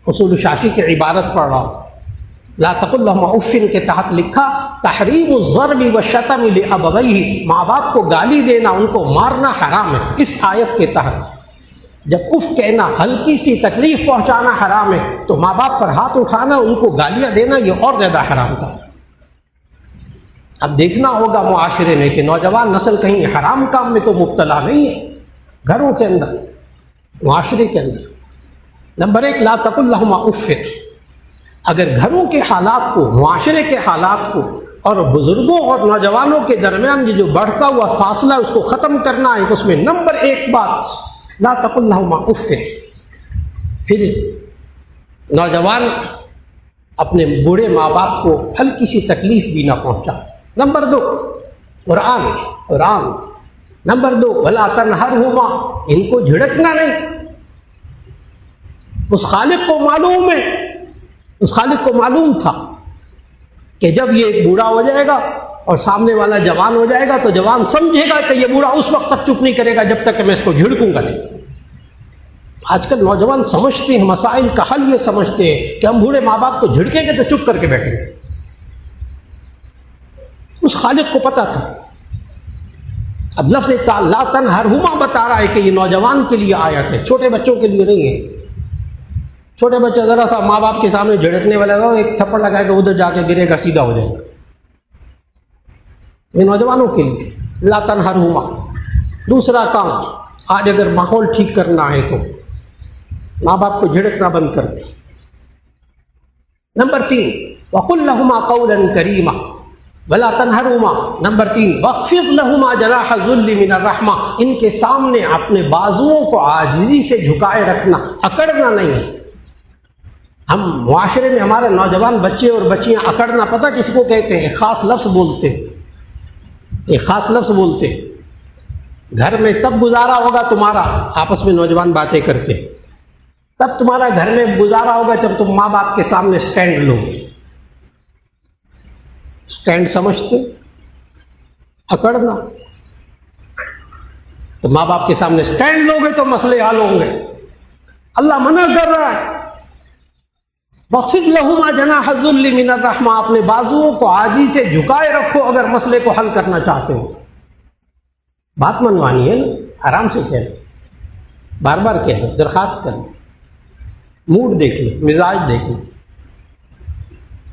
Speaker 1: उसूल शाशी की इबारत पढ़ रहा हूँ, ला तकुल लहुमा उफ़्फ़िन के तहत लिखा तहरीम ज़र्ब व शतम लिअबवैहि, माँ बाप को गाली देना, उनको मारना हराम है। इस आयत के तहत जब उफ़ कहना, हल्की सी तकलीफ पहुँचाना हराम है, तो माँ बाप पर हाथ उठाना, उनको गालियाँ देना, ये और ज़्यादा हराम था। अब देखना होगा मुआशरे में कि नौजवान नस्ल कहीं हराम काम में तो मुब्तला नहीं है। घरों के अंदर, मुआशरे के अंदर, नंबर 1, ला तकुल लहुमा उफ़्फ़िन। अगर घरों के हालात को, मुआशरे के हालात को और बुजुर्गों और नौजवानों के दरमियान ये जो बढ़ता हुआ फासला है उसको ख़त्म करना है, तो उसमें नंबर 1 बात, ला तकुल लहुमा उफ़्फ़िन। फिर नौजवान अपने बूढ़े माँ बाप को हल्की सी तकलीफ भी ना पहुँचा। नंबर 2, कुरान। नंबर 2, वला तनहरहुमा, इनको झिड़कना नहीं। उस खालिक को मालूम है, उस खालिक को मालूम था कि जब ये बूढ़ा हो जाएगा और सामने वाला जवान हो जाएगा तो जवान समझेगा कि ये बूढ़ा उस वक्त तक चुप नहीं करेगा जब तक कि मैं इसको झिड़कूंगा नहीं। आजकल नौजवान समझते हैं, मसाइल का हल ये समझते हैं कि हम बूढ़े माँ बाप को झिड़केंगे तो चुप करके बैठेंगे। उस खालिक को पता था। अब लफ्ज़ ला तनहरहुमा बता रहा है कि ये नौजवान के लिए आयत है, छोटे बच्चों के लिए नहीं है। छोटे बच्चे जरा सा माँ बाप के सामने झड़कने वाला हो, एक थप्पड़ लगाएगा उधर जाके गिरेगा, सीधा हो जाएगा। ये नौजवानों के लिए ला तनहरुमा। दूसरा काम, आज अगर माहौल ठीक करना है तो माँ बाप को झिड़कना बंद कर दे। नंबर 3, वकुल लहुमा कौलन करीमा वला तनहरुमा। नंबर 3, वख्फिद लहुमा जनाह ज़ुल्लि मिनर रहमा। इनके सामने अपने बाजुओं को आजिज़ी से झुकाए रखना, अकड़ना नहीं। हम मुआशरे में हमारे नौजवान बच्चे और बच्चियां अकड़ना पता किसको कहते हैं? एक खास लफ्ज़ बोलते, एक खास लफ्ज़ बोलते। घर में तब गुजारा होगा तुम्हारा, आपस में नौजवान बातें करते, तब तुम्हारा घर में गुजारा होगा जब तुम माँ बाप के सामने स्टैंड लोगे। स्टैंड समझते? अकड़ना। तो माँ बाप के सामने स्टैंड लोगे तो मसले हल होंगे। अल्लाह मना कर रहा है, वख्फिद लहुमा जनाह ज़ुल्लि मिनर रहमा। अपने बाजुओं को आजी से झुकाए रखो अगर मसले को हल करना चाहते हो। बात मनवानी है ना, आराम से कह लो, बार बार कह लो, दरखास्त कर लो, मूड देख लो, मिजाज देख लो।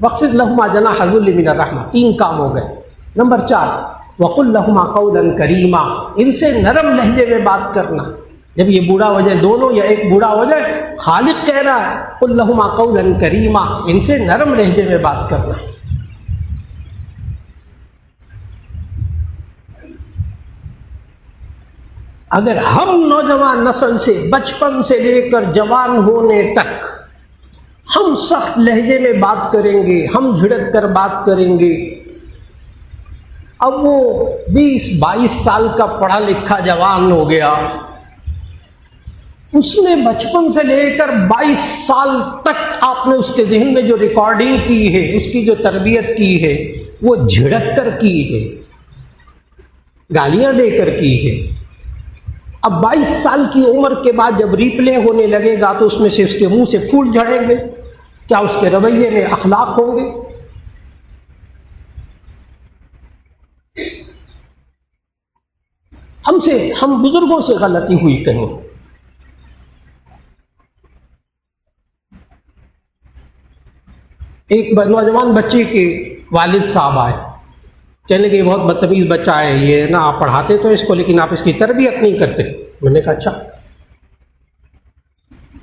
Speaker 1: वख्फिद लहुमा जनाह ज़ुल्लि मिनर रहमा। 3 काम हो गए। नंबर 4, वकुल लहुमा कौलन करीमा। इनसे नरम लहजे में बात करना। जब ये बूढ़ा हो जाए, दोनों या एक बूढ़ा हो जाए, खालिक कह रहा है कुल लहुमा कौलन करीमा, इनसे नरम लहजे में बात करना। अगर हम नौजवान नस्ल से बचपन से लेकर जवान होने तक हम सख्त लहजे में बात करेंगे, हम झिड़क कर बात करेंगे, अब वो 20-22 साल का पढ़ा लिखा जवान हो गया, उसने बचपन से लेकर 22 साल तक आपने उसके जहन में जो रिकॉर्डिंग की है, उसकी जो तरबियत की है, वो झिड़क कर की है, गालियां देकर की है। अब 22 साल की उम्र के बाद जब रिप्ले होने लगेगा तो उसमें से उसके मुंह से फूल झड़ेंगे? क्या उसके रवैये में अखलाक होंगे? हम बुजुर्गों से गलती हुई कहीं। एक नौजवान बच्चे के वालिद साहब आए, कहने के बहुत बदतमीज बच्चा है ये ना, आप पढ़ाते तो इसको लेकिन आप इसकी तरबियत नहीं करते। मैंने कहा अच्छा।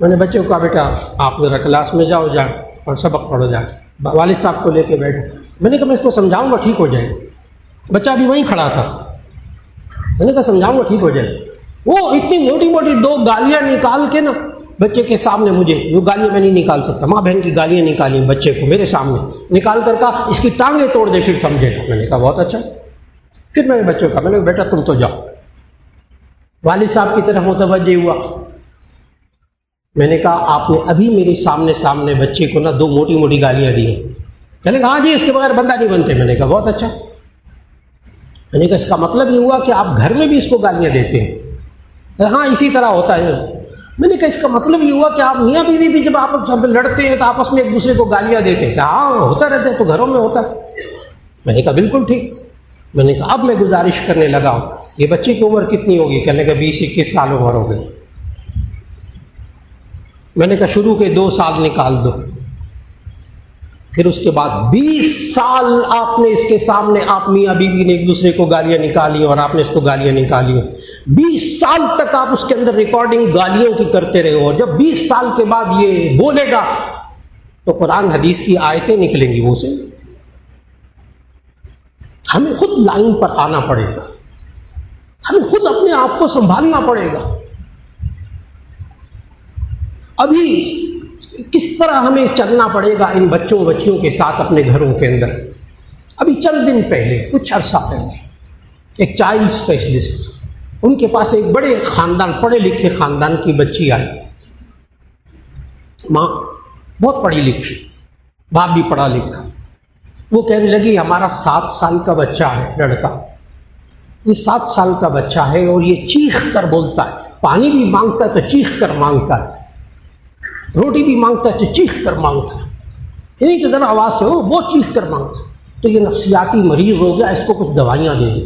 Speaker 1: मैंने बच्चे को कहा बेटा आप जरा क्लास में जाओ और सबक पढ़ो जाके। वालिद साहब को लेके बैठे। मैंने कहा मैं इसको समझाऊंगा ठीक हो जाएगा। बच्चा अभी वहीं खड़ा था। मैंने कहा समझाऊंगा ठीक हो जाएगा। वो इतनी मोटी मोटी 2 गालियां निकाल के ना बच्चे के सामने, मुझे वो गालियां मैं नहीं निकाल सकता, माँ बहन की गालियां निकाली बच्चे को मेरे सामने निकाल कर कहा इसकी टांगें तोड़ दे फिर समझेगा। मैंने कहा बहुत अच्छा। फिर मैंने बच्चों का, मैंने कहा बेटा तुम तो जाओ। वालिद साहब की तरफ मुतवज्जे हुआ। मैंने कहा आपने अभी मेरे सामने बच्चे को ना 2 मोटी मोटी गालियां दी हैं। चले हाँ जी, इसके बगैर बंदा नहीं बनते। मैंने कहा बहुत अच्छा। मैंने कहा इसका मतलब ये हुआ कि आप घर में भी इसको गालियां देते हैं? हाँ इसी तरह होता है। मैंने कहा इसका मतलब ये हुआ कि आप मियाँ बीवी भी जब आप सब लड़ते हैं तो आपस में एक दूसरे को गालियां देते हैं? हाँ होता रहता है, तो घरों में होता है। मैंने कहा बिल्कुल ठीक। मैंने कहा अब मैं गुजारिश करने लगा हूँ, ये बच्चे की उम्र कितनी होगी? कहने का 20-21 साल उम्र हो गई। मैंने कहा शुरू के 2 साल निकाल दो, फिर उसके बाद 20 साल आपने इसके सामने, आप मियाँ बीवी ने एक दूसरे को गालियां निकाली और आपने इसको गालियां निकाली। 20 साल तक आप उसके अंदर रिकॉर्डिंग गालियों की करते रहे हो। और जब 20 साल के बाद ये बोलेगा तो कुरान हदीस की आयतें निकलेंगी वो से। हमें खुद लाइन पर आना पड़ेगा, हमें खुद अपने आप को संभालना पड़ेगा। अभी किस तरह हमें चलना पड़ेगा इन बच्चों बच्चियों के साथ अपने घरों के अंदर। अभी चंद दिन पहले, कुछ अरसा पहले, एक चाइल्ड स्पेशलिस्ट, उनके पास एक बड़े खानदान, पढ़े लिखे खानदान की बच्ची आई। माँ बहुत पढ़ी लिखी, बाप भी पढ़ा लिखा। वो कहने लगी हमारा 7 साल का बच्चा है, लड़का। ये 7 साल का बच्चा है और ये चीख कर बोलता है, पानी भी मांगता है तो चीख कर मांगता है, रोटी भी मांगता है तो चीख कर मांगता है, इन्हीं की तरह आवाज से वो चीख कर मांगता है। तो ये नफ्सियाती मरीज हो गया, इसको कुछ दवाइयां दे दी।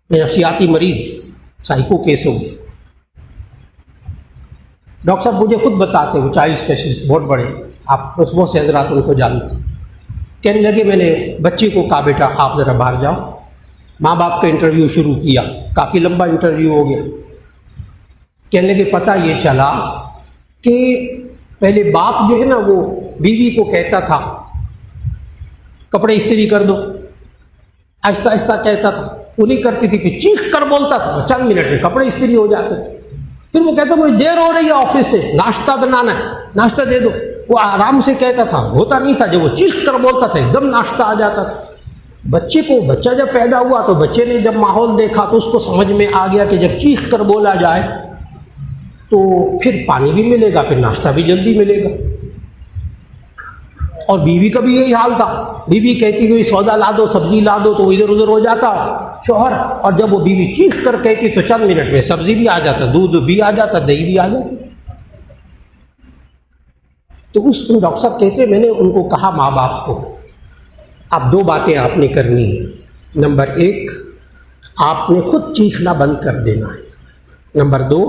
Speaker 1: ये नफ्सियाती मरीज, साइको केस हो गया। डॉक्टर साहब मुझे खुद बताते, वो चाइल्ड स्पेशलिस्ट बहुत बड़े, आप बहुत से हजरात उनको जानते। कहने लगे मैंने बच्चे को कहा बेटा आप ज़रा बाहर जाओ। माँ बाप का इंटरव्यू शुरू किया, काफ़ी लंबा इंटरव्यू हो गया। कहने लगे पता ये चला कि पहले बाप जो है ना वो बीवी को कहता था कपड़े इस्त्री कर दो, आहिस्ता आहिस्ता कहता था, वो नहीं करती थी, फिर चीख कर बोलता था, चंद मिनट में कपड़े इस्त्री हो जाते थे। फिर वो कहता मुझे देर हो रही है ऑफिस से, नाश्ता बनाना है, नाश्ता दे दो। वो आराम से कहता था, होता नहीं था। जब वो चीख कर बोलता था एकदम नाश्ता आ जाता था। बच्चा जब पैदा हुआ तो बच्चे ने जब माहौल देखा तो उसको समझ में आ गया कि जब चीख कर बोला जाए तो फिर पानी भी मिलेगा, फिर नाश्ता भी जल्दी मिलेगा। और बीवी का भी यही हाल था। बीवी कहती हुई सौदा ला दो, सब्जी ला दो, तो इधर उधर हो जाता शौहर। और जब वो बीवी चीख कर कहती तो चंद मिनट में सब्जी भी आ जाता, दूध भी आ जाता, दही भी आ जाती। तो उस डॉक्टर साहब कहते मैंने उनको कहा माँ बाप को अब दो बातें आपने करनी है। नंबर एक, आपने खुद चीखना बंद कर देना है। नंबर दो,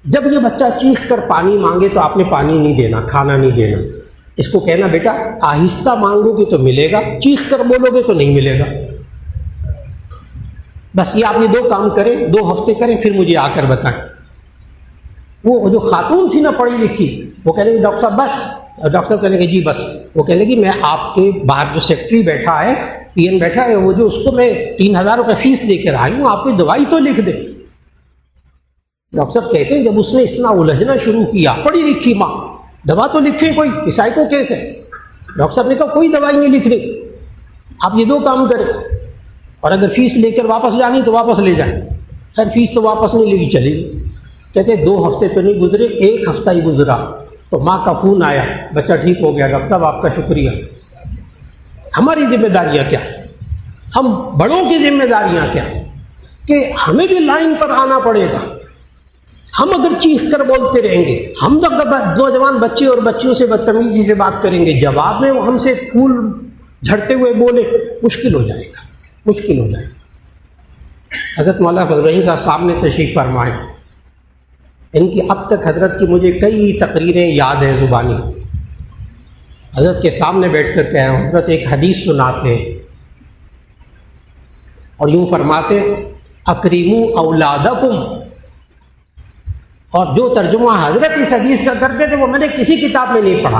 Speaker 1: जब ये बच्चा चीख कर पानी मांगे तो आपने पानी नहीं देना, खाना नहीं देना। इसको कहना बेटा आहिस्ता मांगोगे तो मिलेगा, चीख कर बोलोगे तो नहीं मिलेगा। बस ये आपने दो काम करें, 2 हफ्ते करें, फिर मुझे आकर बताएं। वो जो खातून थी ना पढ़ी लिखी, वो कहने लगी डॉक्टर साहब बस। डॉक्टर साहब कहने लगे जी बस। वो कहने लगी मैं आपके बाहर जो सेक्रेटरी बैठा है, पीएन बैठा है, वो जो उसको मैं 3000 रुपये फीस लेकर आई हूँ, आपकी दवाई तो लिख दे। डॉक्टर साहब कहते हैं जब उसने इतना उलझना शुरू किया, पढ़ी लिखी माँ, दवा तो लिखे कोई, साइको केस है। डॉक्टर साहब ने कहा कोई दवाई नहीं लिखनी, आप ये 2 काम करें, और अगर फीस लेकर वापस जानी तो वापस ले जाए। खैर फीस तो वापस नहीं लेगी, चली गई। कहते 2 हफ्ते तो नहीं गुजरे, 1 हफ्ता ही गुजरा तो माँ का फ़ोन आया, बच्चा ठीक हो गया, डॉक्टर साहब आपका शुक्रिया। हमारी जिम्मेदारियाँ क्या, हम बड़ों की जिम्मेदारियाँ क्या, कि हमें भी लाइन पर आना पड़ेगा। हम अगर चीख कर बोलते रहेंगे, हम अगर नौजवान बच्चे और बच्चियों से बदतमीजी से बात करेंगे, जवाब में वो हमसे फूल झड़ते हुए बोले, मुश्किल हो जाएगा, मुश्किल हो जाएगा। हज़रत मौलाना फजल रहीम साहब सामने तशरीफ़ फरमाए, इनकी अब तक हजरत की मुझे कई तकरीरें याद हैं ज़ुबानी। हजरत के सामने बैठ कर कह रहा हूँ, हजरत एक हदीस सुनाते हैं और यूँ फरमाते अकरीमू औलादकुम। और जो तर्जुमा हजरत इस हदीस का करते थे वो मैंने किसी किताब में नहीं पढ़ा,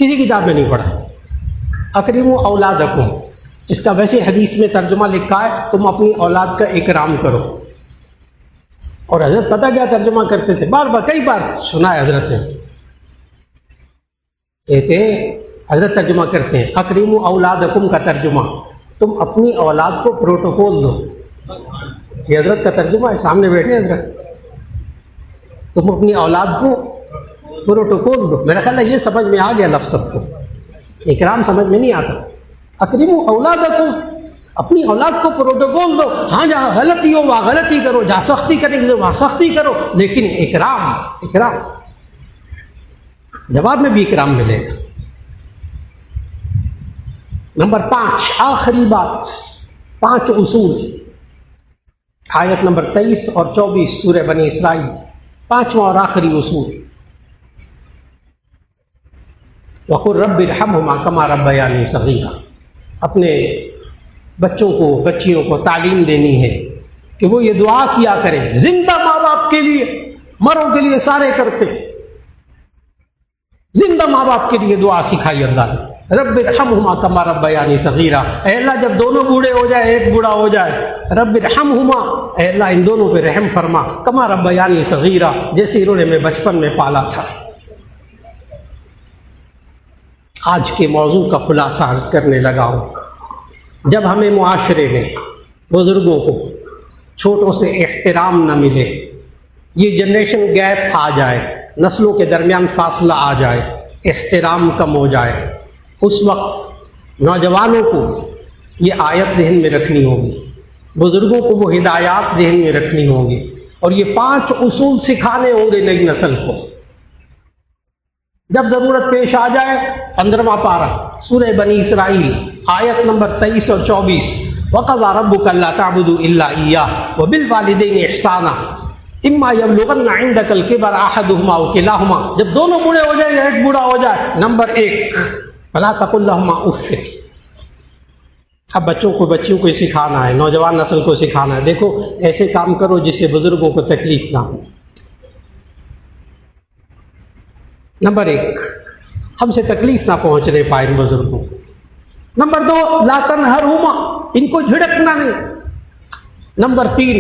Speaker 1: किसी किताब में नहीं पढ़ा। अकरीमू औलादकुम, इसका वैसे हदीस में तर्जुमा लिखा है तुम अपनी औलाद का इकराम करो। और हजरत पता क्या तर्जुमा करते थे, बार बार कई बार सुना है हजरत ने, कहते हजरत तर्जुमा करते हैं अकरीमू औलादकुम का तर्जुमा, तुम अपनी औलाद को प्रोटोकॉल दो। ये हजरत का तर्जुमा है, सामने बैठे हजरत, तुम अपनी औलाद को प्रोटोकॉल दो। मेरा ख्याल है ये समझ में आ गया लफ्ज़ सबको, इकराम समझ में नहीं आता। अकरीमू औलादकुम, अपनी औलाद को प्रोटोकॉल दो। हाँ जहाँ गलती हो वहाँ गलती करो, जहाँ सख्ती करेंगे वहाँ सख्ती करो, लेकिन इकराम, इकराम जवाब में भी इकराम मिलेगा। नंबर 5, आखिरी बात, 5 उसूल, आयत नंबर 23 और 24 सूरह बनी इसराइल, 5वां और आखिरी उसूल, वक़ुल रब्बि इरहमहुमा कमा रब्बयानी सग़ीरा। अपने बच्चों को, बच्चियों को तालीम देनी है कि वो ये दुआ किया करें, जिंदा माँ बाप के लिए, मरों के लिए सारे करते, जिंदा माँ बाप के लिए दुआ सिखाई अल्लाह ने, रब्बि इरहमहुमा कमा रब्बयानी सग़ीरा। ऐ अल्लाह जब दोनों बूढ़े हो जाए, एक बूढ़ा हो जाए, रब्बि इरहमहुमा, ऐ अल्लाह इन दोनों पे रहम फरमा, कमा रब्बयानी सग़ीरा, जैसे इन्होंने मैं बचपन में पाला था। आज के मौजू का खुलासा अर्ज करने लगा हूँ। जब हमें मुआशरे में बुजुर्गों को छोटों से एहतराम न मिले, ये जनरेशन गैप आ जाए, नस्लों के दरमियान फासला आ जाए, एहतराम कम हो जाए, उस वक्त नौजवानों को ये आयत जहन में रखनी होगी, बुजुर्गों को वो हिदायत जहन में रखनी होगी, और ये 5 उसूल सिखाने होंगे नई नस्ल को। जब ज़रूरत पेश आ जाए, 15वां पारा सूरह बनी इसराइल, आयत नंबर 23 और 24, वक़ज़ा रब्बुका अल्ला ताबुदू इल्ला इय्याह व बिल वालिदैनि इहसाना। इम्मा यबलुगन्ना इंदकल किबर अहदुहुमा व किलाहुमा, जब दोनों बूढ़े हो जाए या एक बूढ़ा हो जाए, नंबर 1 फला तकुल लहुमा उफ़। अब बच्चों को बच्चियों को सिखाना है, नौजवान नस्ल को सिखाना है, देखो ऐसे काम करो जिससे बुजुर्गों को तकलीफ ना हो। नंबर 1, हमसे तकलीफ ना पहुंचने पाए इन बुजुर्गों को। नंबर 2, ला तनहरहुमा, इनको झिड़कना नहीं। नंबर 3,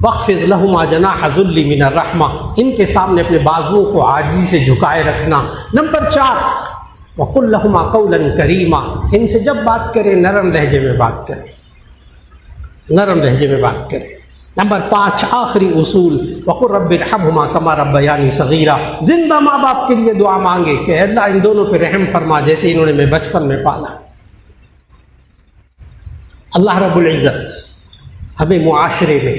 Speaker 1: वख्फिज़ लहुमा जनाह ज़ुल्ली मिनर रहमा, इनके सामने अपने बाजुओं को आजिज़ी से झुकाए रखना। नंबर 4, वक़ुल लहुमा क़ौलन करीमा, इनसे जब बात करें नरम लहजे में बात करें, नरम लहजे में बात करें। नंबर 5 आखिरी उसूल, वक़ुल रब्बिरहमहुमा कमा रब्बयानी सगीरा, जिंदा माँ बाप के लिए दुआ मांगे कि अल्लाह इन दोनों पे रहम फरमा जैसे इन्होंने मैं बचपन में पाला। अल्लाह रब्बुल इज़्ज़त हमें मुआशरे में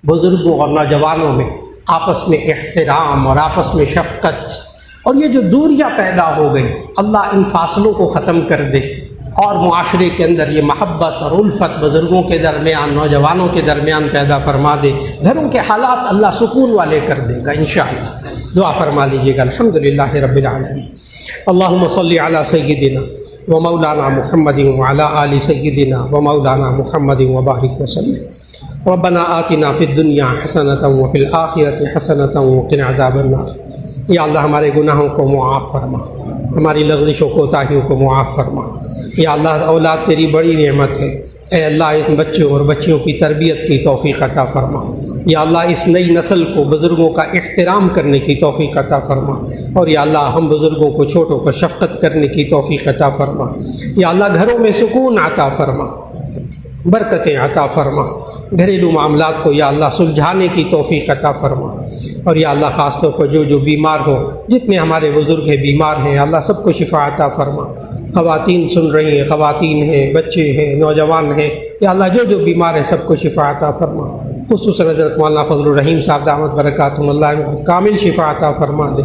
Speaker 1: बुजुर्गों और नौजवानों में आपस में एहतराम और आपस में शफ़क़त और ये जो दूरियां पैदा हो गई, अल्लाह इन फासलों को ख़त्म कर दे और मुआशरे के अंदर ये मोहब्बत और उल्फत बुजुर्गों के दरमियान, नौजवानों के दरमियान पैदा फरमा दे। घरों के हालात अल्लाह सुकून वाले कर देगा इंशाअल्लाह। दुआ फरमा लीजिएगा। अल्हम्दुलिल्लाहि रब्बिल आलमीन। अल्लाहुम्मा सल्लि अला सय्यिदिना व मौलाना मुहम्मदिन व अला आलि सय्यिदिना व मौलाना मुहम्मदिन व बारिक वसल्लम। रब्बना आतिना फिद दुनिया हसनतन व फिल आखिरति हसनतन व क़िना अज़ाबन नार। या अल्लाह हमारे गुनाहों को मुआफ़ फरमा, हमारी लग़ज़िशों कोताहियों को मुआफ़ फरमा। या अल्लाह औलाद तेरी बड़ी नेमत है, ए अल्लाह इस बच्चों और बच्चियों की तरबियत की तौफ़ीक़ अता फरमा। या अल्लाह इस नई नस्ल को बुज़ुर्गों का एहतराम करने की तौफ़ीक़ अता फरमा। और या अल्लाह हम बुज़ुर्गों को, छोटों को शफ़क़त करने की तौफ़ीक़ अता फरमा। या अल्लाह घरों में सुकून अता फरमा, बरकतें अता फरमा। घरेलू मामलात को या अल्लाह सुलझाने की तौफ़ीक़ अता फरमा। और या अल्लाह ख़ास तौर पर जो बीमार हो, जितने हमारे बुज़ुर्ग हैं बीमार हैं, अल्लाह सबको शिफ़ा अता फरमा। ख़वातीन सुन रही हैं, ख़वातीन हैं, बच्चे हैं, नौजवान हैं, या अल्लाह जो बीमार है सबको शिफ़ा अता फरमा। ख़ुसूसन हज़रत मौलाना फ़ज़लुर रहीम साहब दामत बरकातुहुम, अल्लाह कामिल शिफ़ा अता फरमा दे।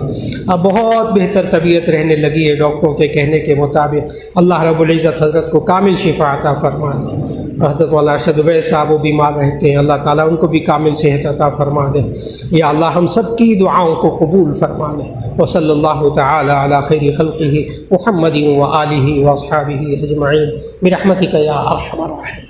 Speaker 1: अब बहुत बेहतर तबीयत रहने लगी है डॉक्टरों के कहने के मुताबिक। अल्लाह रब्बुल इज़्ज़त हज़रत को कामिल शिफ़ा अता फरमा दे। हज़रत मौलाना अरशद उवैस साहब वो बीमार रहते हैं, अल्लाह ताला उनको भी कामिल सेहत अता फरमा दे। या अल्लाह हम सब की दुआओं को कबूल फरमा ले। व सल्लल्लाहु तआला अला खैरि खल्क़िही मुहम्मदिन व आलिही व अस्हाबिही अजमईन बिरहमतिका या अरहमर राहिमीन।